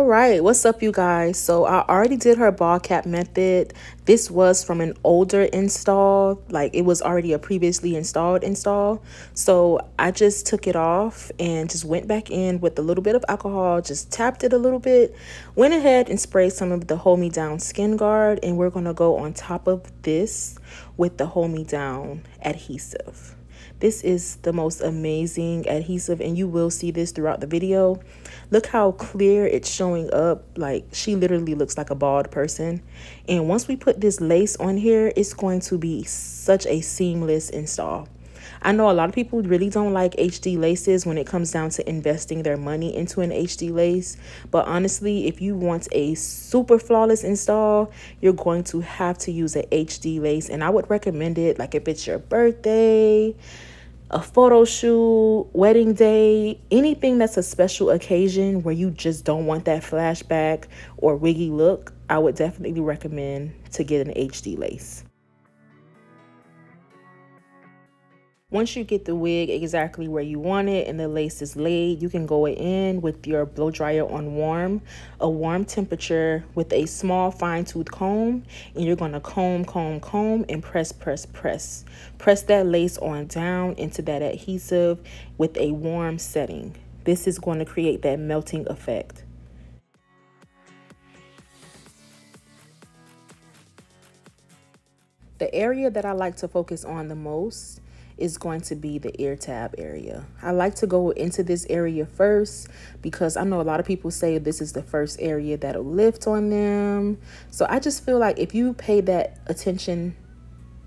right, what's up, you guys? So I already did her ball cap method. This was from an older install, like it was already a previously installed install. So I just took it off and just went back in with a little bit of alcohol, just tapped it a little bit, went ahead and sprayed some of the Hold Me Down Skin Guard, and we're gonna go on top of this with the Hold Me Down adhesive. This is the most amazing adhesive, and you will see this throughout the video. Look how clear it's showing up. Like, she literally looks like a bald person. And once we put this lace on here, it's going to be such a seamless install. I know a lot of people really don't like HD laces when it comes down to investing their money into an HD lace. But honestly, if you want a super flawless install, you're going to have to use an HD lace. And I would recommend it like if it's your birthday, a photo shoot, wedding day, anything that's a special occasion where you just don't want that flashback or wiggy look, I would definitely recommend to get an HD lace. Once you get the wig exactly where you want it and the lace is laid, you can go in with your blow dryer on a warm temperature with a small fine tooth comb, and you're going to comb and press. Press that lace on down into that adhesive with a warm setting. This is going to create that melting effect. The area that I like to focus on the most is going to be the ear tab area. I like to go into this area first because I know a lot of people say this is the first area that'll lift on them. So I just feel like if you pay that attention,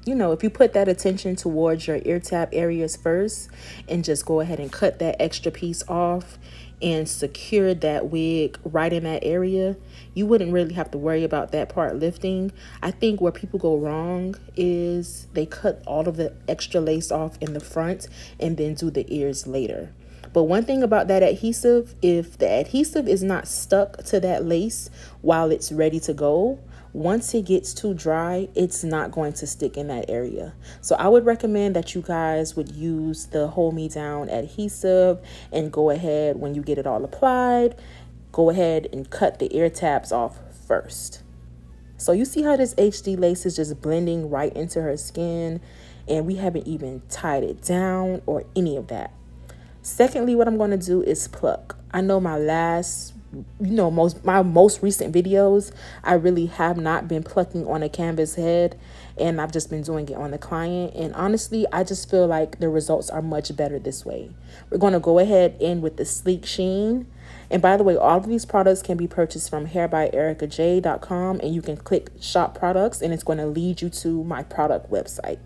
if you put that attention towards your ear tab areas first and just go ahead and cut that extra piece off and secure that wig right in that area, you wouldn't really have to worry about that part lifting. I think where people go wrong is they cut all of the extra lace off in the front and then do the ears later. But one thing about that adhesive, if the adhesive is not stuck to that lace while it's ready to go, once it gets too dry, it's not going to stick in that area. So I would recommend that you guys would use the Hold Me Down adhesive and go ahead, when you get it all applied, go ahead and cut the ear tabs off first. So you see how this HD lace is just blending right into her skin, and we haven't even tied it down or any of that. Secondly, what I'm going to do is pluck. I know my most recent videos, I really have not been plucking on a canvas head, and I've just been doing it on the client. And honestly, I just feel like the results are much better this way. We're going to go ahead in with the Sleek Sheen. And by the way, all of these products can be purchased from HairByErickaJ.com, and you can click shop products and it's going to lead you to my product website.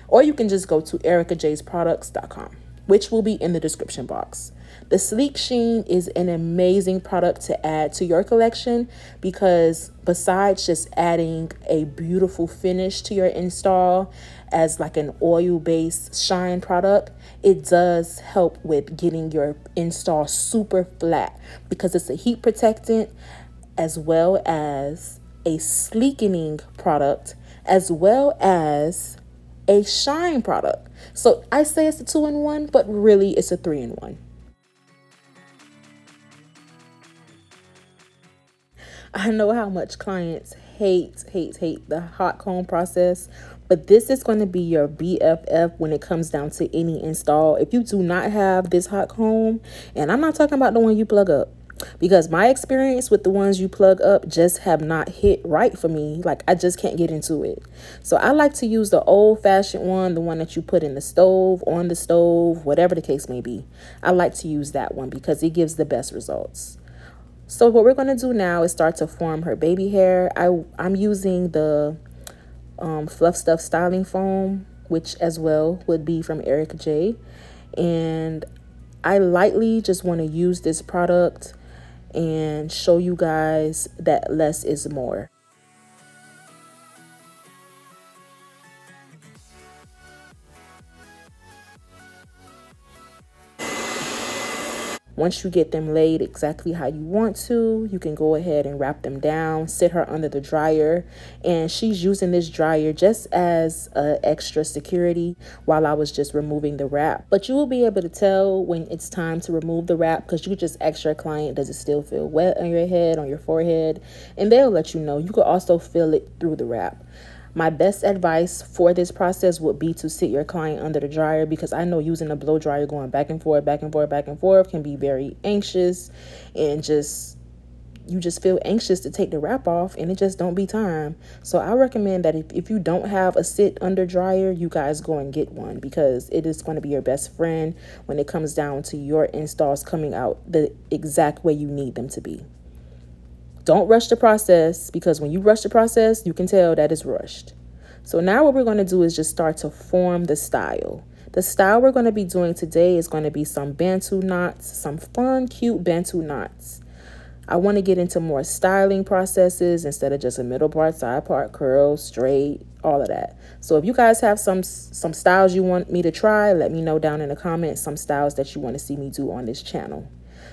Or you can just go to ErickaJ'sProducts.com, which will be in the description box. The Sleek Sheen is an amazing product to add to your collection because besides just adding a beautiful finish to your install as like an oil-based shine product, it does help with getting your install super flat because it's a heat protectant as well as a sleekening product as well as a shine product. So I say it's a 2-in-1, but really it's a 3-in-1. I know how much clients hate the hot comb process, but this is going to be your BFF when it comes down to any install. If you do not have this hot comb, and I'm not talking about the one you plug up, because my experience with the ones you plug up just have not hit right for me. Like, I just can't get into it. So I like to use the old-fashioned one, the one that you put in the stove, on the stove, whatever the case may be. I like to use that one because it gives the best results. So what we're going to do now is start to form her baby hair. I'm using the Fluff Stuff styling foam, which as well would be from Erica J. And I lightly just want to use this product and show you guys that less is more. Once you get them laid exactly how you want to, you can go ahead and wrap them down, sit her under the dryer. And she's using this dryer just as extra security while I was just removing the wrap. But you will be able to tell when it's time to remove the wrap, because you could just ask your client, does it still feel wet on your head, on your forehead? And they'll let you know. You could also feel it through the wrap. My best advice for this process would be to sit your client under the dryer, because I know using a blow dryer going back and forth, back and forth, back and forth can be very anxious, and you just feel anxious to take the wrap off, and it just don't be time. So I recommend that if you don't have a sit under dryer, you guys go and get one, because it is going to be your best friend when it comes down to your installs coming out the exact way you need them to be. Don't rush the process, because when you rush the process, you can tell that it's rushed. So now what we're going to do is just start to form the style. The style we're going to be doing today is going to be some Bantu knots, some fun, cute Bantu knots. I want to get into more styling processes instead of just a middle part, side part, curl, straight, all of that. So if you guys have some styles you want me to try, let me know down in the comments some styles that you want to see me do on this channel.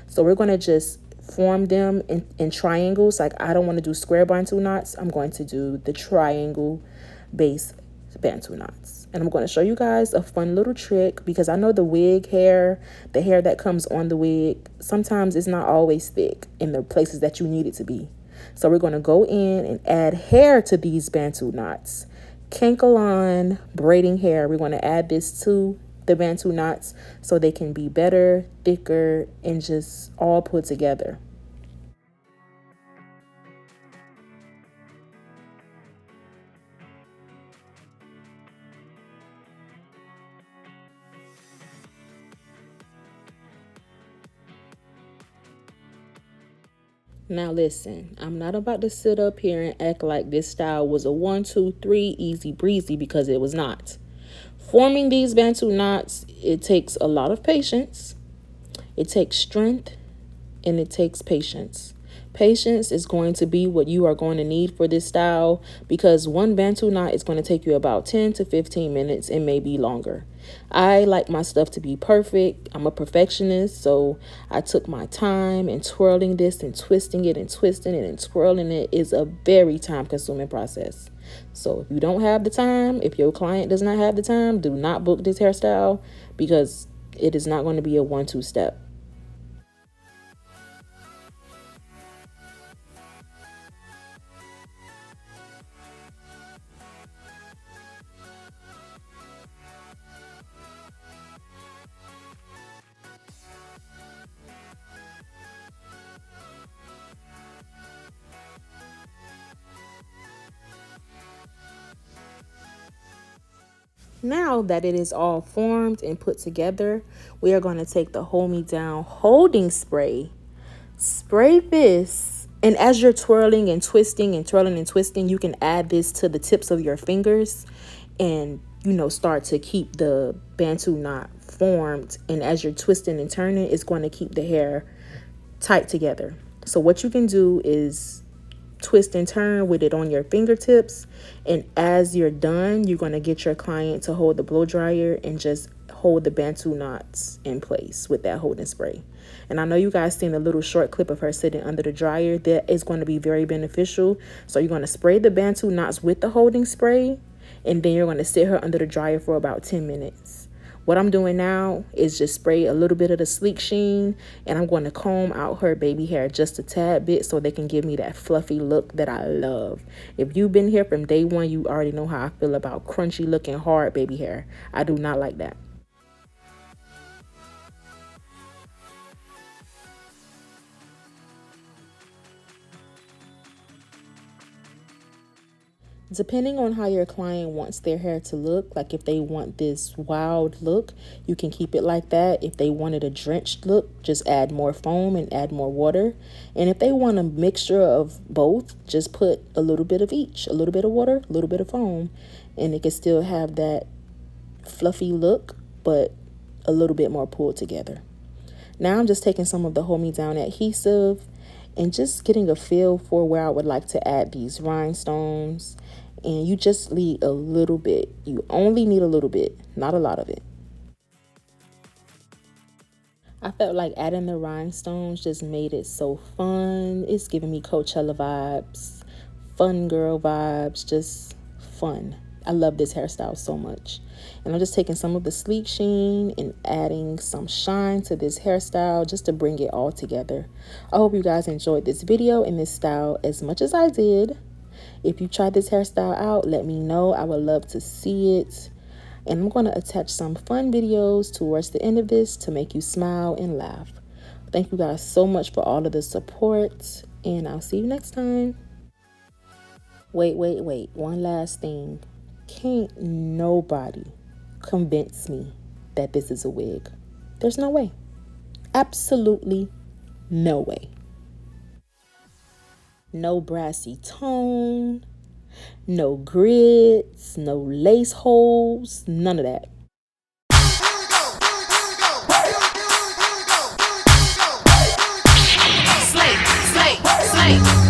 So we're going to just form them in triangles. Like, I don't want to do square Bantu knots. I'm going to do the triangle base Bantu knots. And I'm going to show you guys a fun little trick, because I know the wig hair, the hair that comes on the wig, sometimes it's not always thick in the places that you need it to be. So we're going to go in and add hair to these Bantu knots. Cankalon braiding hair. We're going to add this to the Bantu knots so they can be better, thicker, and just all put together. Now listen, I'm not about to sit up here and act like this style was a 1, 2, 3 easy breezy, because it was not. Forming these Bantu knots, it takes a lot of patience, it takes strength, and it takes patience. Patience is going to be what you are going to need for this style, because one Bantu knot is going to take you about 10 to 15 minutes and maybe longer. I like my stuff to be perfect. I'm a perfectionist, so I took my time, and twirling this and twisting it and twisting it and twirling it is a very time-consuming process. So if you don't have the time, if your client does not have the time, do not book this hairstyle, because it is not going to be a 1-2 step. Now that it is all formed and put together, we are going to take the Hold Me Down holding spray. Spray this, and as you're twirling and twisting and twirling and twisting, you can add this to the tips of your fingers and, start to keep the Bantu knot formed. And as you're twisting and turning, it's going to keep the hair tight together. So what you can do is twist and turn with it on your fingertips, and as you're done, you're going to get your client to hold the blow dryer and just hold the Bantu knots in place with that holding spray. And I know you guys seen a little short clip of her sitting under the dryer. That is going to be very beneficial. So you're going to spray the Bantu knots with the holding spray, and then you're going to sit her under the dryer for about 10 minutes. What I'm doing now is just spray a little bit of the sleek sheen, and I'm going to comb out her baby hair just a tad bit so they can give me that fluffy look that I love. If you've been here from day one, you already know how I feel about crunchy looking hard baby hair. I do not like that. Depending on how your client wants their hair to look, like if they want this wild look, you can keep it like that. If they wanted a drenched look, just add more foam and add more water. And if they want a mixture of both, just put a little bit of each, a little bit of water, a little bit of foam, and it can still have that fluffy look, but a little bit more pulled together. Now I'm just taking some of the Hold Me Down adhesive and just getting a feel for where I would like to add these rhinestones. And you just need a little bit. You only need a little bit, not a lot of it. I felt like adding the rhinestones just made it so fun. It's giving me Coachella vibes, fun girl vibes, just fun. I love this hairstyle so much. And I'm just taking some of the sleek sheen and adding some shine to this hairstyle just to bring it all together. I hope you guys enjoyed this video and this style as much as I did. If you tried this hairstyle out, let me know. I would love to see it. And I'm going to attach some fun videos towards the end of this to make you smile and laugh. Thank you guys so much for all of the support, and I'll see you next time. Wait. One last thing. Can't nobody convince me that this is a wig. There's no way. Absolutely no way. No brassy tone. No grids, no lace holes, none of that. Slay.